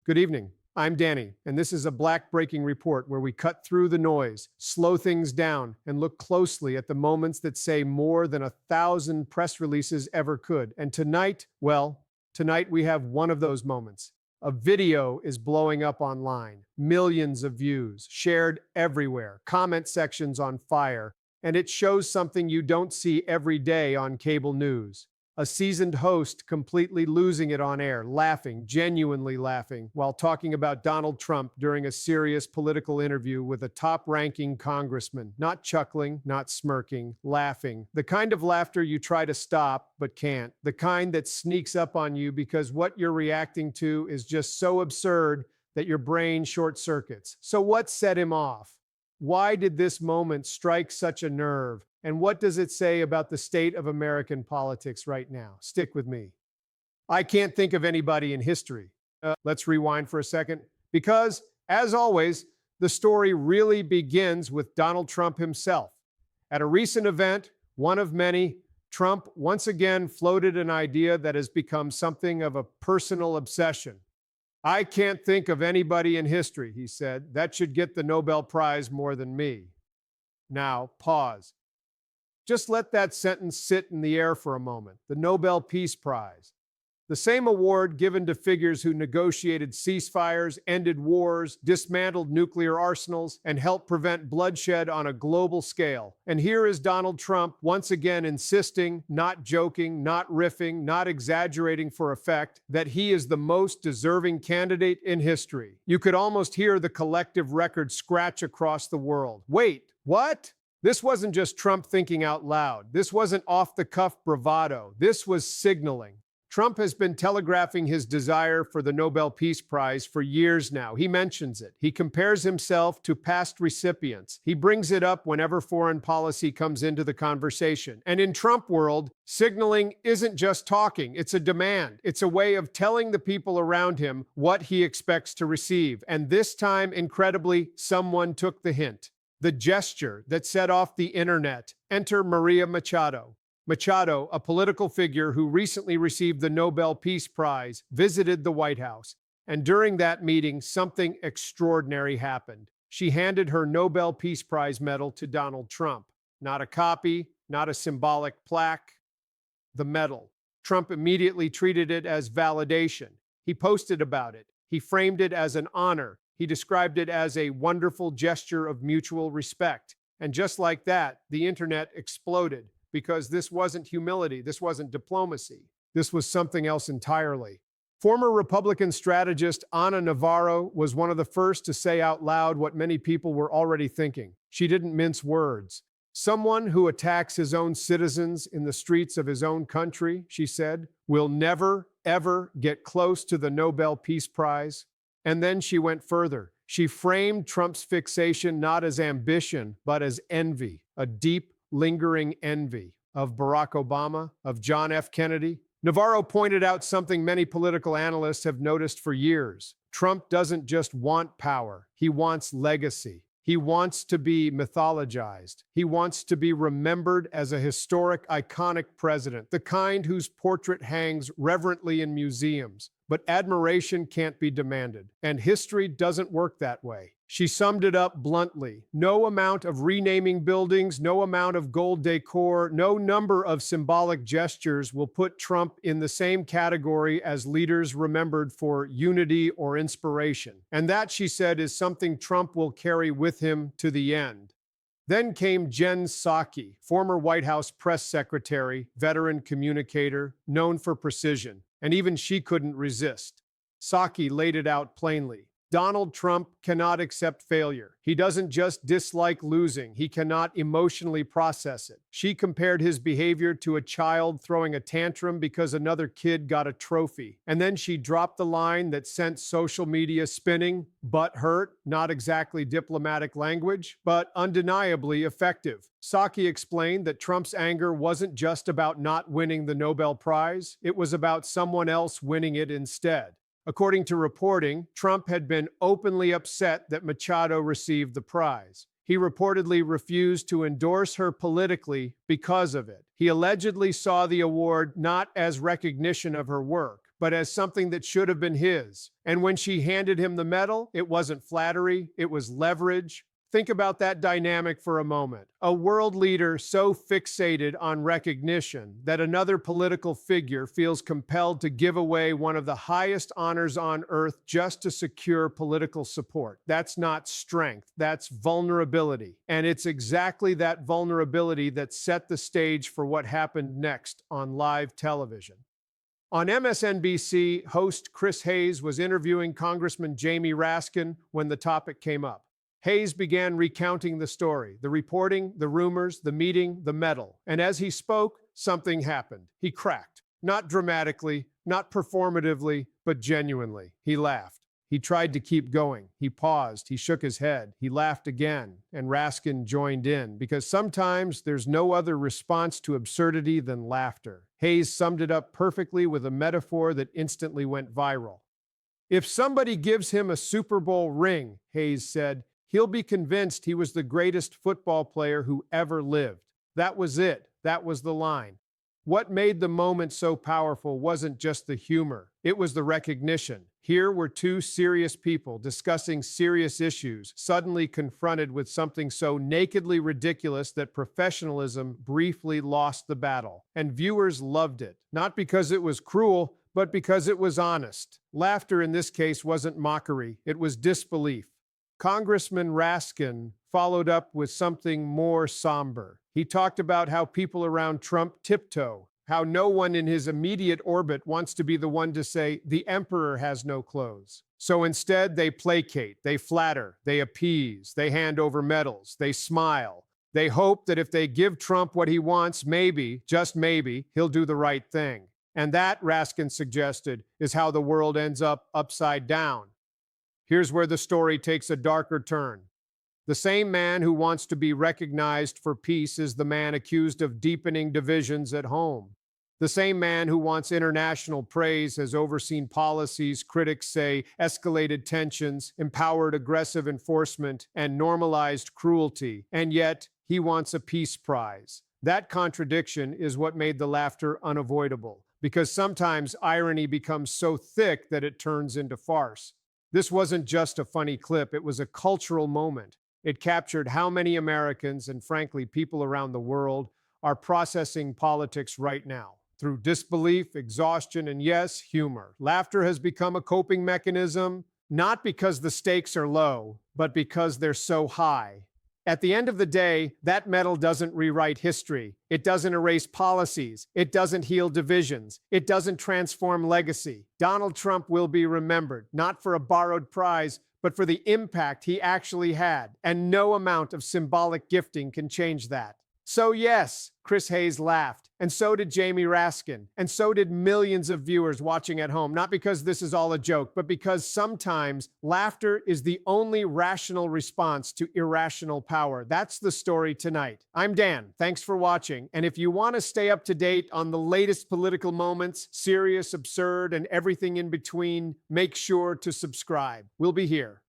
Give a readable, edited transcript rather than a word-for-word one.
Good evening. I'm Danny, and this is a Black Breaking Report where we cut through the noise, slow things down, and look closely at the moments that say more than 1,000 press releases ever could. And tonight, tonight we have one of those moments. A video is blowing up online, millions of views, shared everywhere, comment sections on fire, and it shows something you don't see every day on cable news. A seasoned host completely losing it on air, laughing, genuinely laughing, while talking about Donald Trump during a serious political interview with a top-ranking congressman. Not chuckling, not smirking, laughing. The kind of laughter you try to stop, but can't. The kind that sneaks up on you because what you're reacting to is just so absurd that your brain short-circuits. So what set him off? Why did this moment strike such a nerve? And what does it say about the state of American politics right now? Stick with me. I can't think of anybody in history. Let's rewind for a second. Because, as always, the story really begins with Donald Trump himself. At a recent event, one of many, Trump once again floated an idea that has become something of a personal obsession. I can't think of anybody in history, he said, that should get the Nobel Prize more than me. Now, pause. Just let that sentence sit in the air for a moment. The Nobel Peace Prize. The same award given to figures who negotiated ceasefires, ended wars, dismantled nuclear arsenals, and helped prevent bloodshed on a global scale. And here is Donald Trump once again insisting, not joking, not riffing, not exaggerating for effect, that he is the most deserving candidate in history. You could almost hear the collective record scratch across the world. Wait, what? This wasn't just Trump thinking out loud. This wasn't off-the-cuff bravado. This was signaling. Trump has been telegraphing his desire for the Nobel Peace Prize for years now. He mentions it. He compares himself to past recipients. He brings it up whenever foreign policy comes into the conversation. And in Trump world, signaling isn't just talking. It's a demand. It's a way of telling the people around him what he expects to receive. And this time, incredibly, someone took the hint. The gesture that set off the internet. Enter María Machado. Machado, a political figure who recently received the Nobel Peace Prize, visited the White House. And during that meeting, something extraordinary happened. She handed her Nobel Peace Prize medal to Donald Trump. Not a copy, not a symbolic plaque, the medal. Trump immediately treated it as validation. He posted about it. He framed it as an honor. He described it as a wonderful gesture of mutual respect. And just like that, the internet exploded. Because this wasn't humility, this wasn't diplomacy. This was something else entirely. Former Republican strategist Ana Navarro was one of the first to say out loud what many people were already thinking. She didn't mince words. Someone who attacks his own citizens in the streets of his own country, she said, will never, ever get close to the Nobel Peace Prize. And then she went further. She framed Trump's fixation not as ambition, but as envy, a deep, lingering envy of Barack Obama, of John F. Kennedy. Navarro pointed out something many political analysts have noticed for years. Trump doesn't just want power, he wants legacy. He wants to be mythologized. He wants to be remembered as a historic, iconic president, the kind whose portrait hangs reverently in museums. But admiration can't be demanded, and history doesn't work that way. She summed it up bluntly. No amount of renaming buildings, no amount of gold decor, no number of symbolic gestures will put Trump in the same category as leaders remembered for unity or inspiration. And that, she said, is something Trump will carry with him to the end. Then came Jen Psaki, former White House press secretary, veteran communicator, known for precision, and even she couldn't resist. Psaki laid it out plainly. Donald Trump cannot accept failure. He doesn't just dislike losing. He cannot emotionally process it. She compared his behavior to a child throwing a tantrum because another kid got a trophy. And then she dropped the line that sent social media spinning, "Butt hurt," not exactly diplomatic language, but undeniably effective. Psaki explained that Trump's anger wasn't just about not winning the Nobel Prize. It was about someone else winning it instead. According to reporting, Trump had been openly upset that Machado received the prize. He reportedly refused to endorse her politically because of it. He allegedly saw the award not as recognition of her work, but as something that should have been his. And when she handed him the medal, it wasn't flattery, it was leverage. Think about that dynamic for a moment. A world leader so fixated on recognition that another political figure feels compelled to give away one of the highest honors on earth just to secure political support. That's not strength, that's vulnerability. And it's exactly that vulnerability that set the stage for what happened next on live television. On MSNBC, host Chris Hayes was interviewing Congressman Jamie Raskin when the topic came up. Hayes began recounting the story, the reporting, the rumors, the meeting, the medal. And as he spoke, something happened. He cracked. Not dramatically, not performatively, but genuinely. He laughed. He tried to keep going. He paused. He shook his head. He laughed again, and Raskin joined in, because sometimes there's no other response to absurdity than laughter. Hayes summed it up perfectly with a metaphor that instantly went viral. If somebody gives him a Super Bowl ring, Hayes said, he'll be convinced he was the greatest football player who ever lived. That was it. That was the line. What made the moment so powerful wasn't just the humor. It was the recognition. Here were two serious people discussing serious issues, suddenly confronted with something so nakedly ridiculous that professionalism briefly lost the battle. And viewers loved it, not because it was cruel, but because it was honest. Laughter in this case wasn't mockery. It was disbelief. Congressman Raskin followed up with something more somber. He talked about how people around Trump tiptoe, how no one in his immediate orbit wants to be the one to say, the emperor has no clothes. So instead, they placate, they flatter, they appease, they hand over medals, they smile. They hope that if they give Trump what he wants, maybe, just maybe, he'll do the right thing. And that, Raskin suggested, is how the world ends up upside down. Here's where the story takes a darker turn. The same man who wants to be recognized for peace is the man accused of deepening divisions at home. The same man who wants international praise has overseen policies critics say escalated tensions, empowered aggressive enforcement, and normalized cruelty. And yet, he wants a peace prize. That contradiction is what made the laughter unavoidable, because sometimes irony becomes so thick that it turns into farce. This wasn't just a funny clip, it was a cultural moment. It captured how many Americans, and frankly, people around the world, are processing politics right now. Through disbelief, exhaustion, and yes, humor. Laughter has become a coping mechanism, not because the stakes are low, but because they're so high. At the end of the day, that medal doesn't rewrite history. It doesn't erase policies. It doesn't heal divisions. It doesn't transform legacy. Donald Trump will be remembered, not for a borrowed prize, but for the impact he actually had. And no amount of symbolic gifting can change that. So yes, Chris Hayes laughed, and so did Jamie Raskin, and so did millions of viewers watching at home, not because this is all a joke, but because sometimes laughter is the only rational response to irrational power. That's the story tonight. I'm Dan. Thanks for watching, and if you want to stay up to date on the latest political moments, serious, absurd, and everything in between, make sure to subscribe. We'll be here.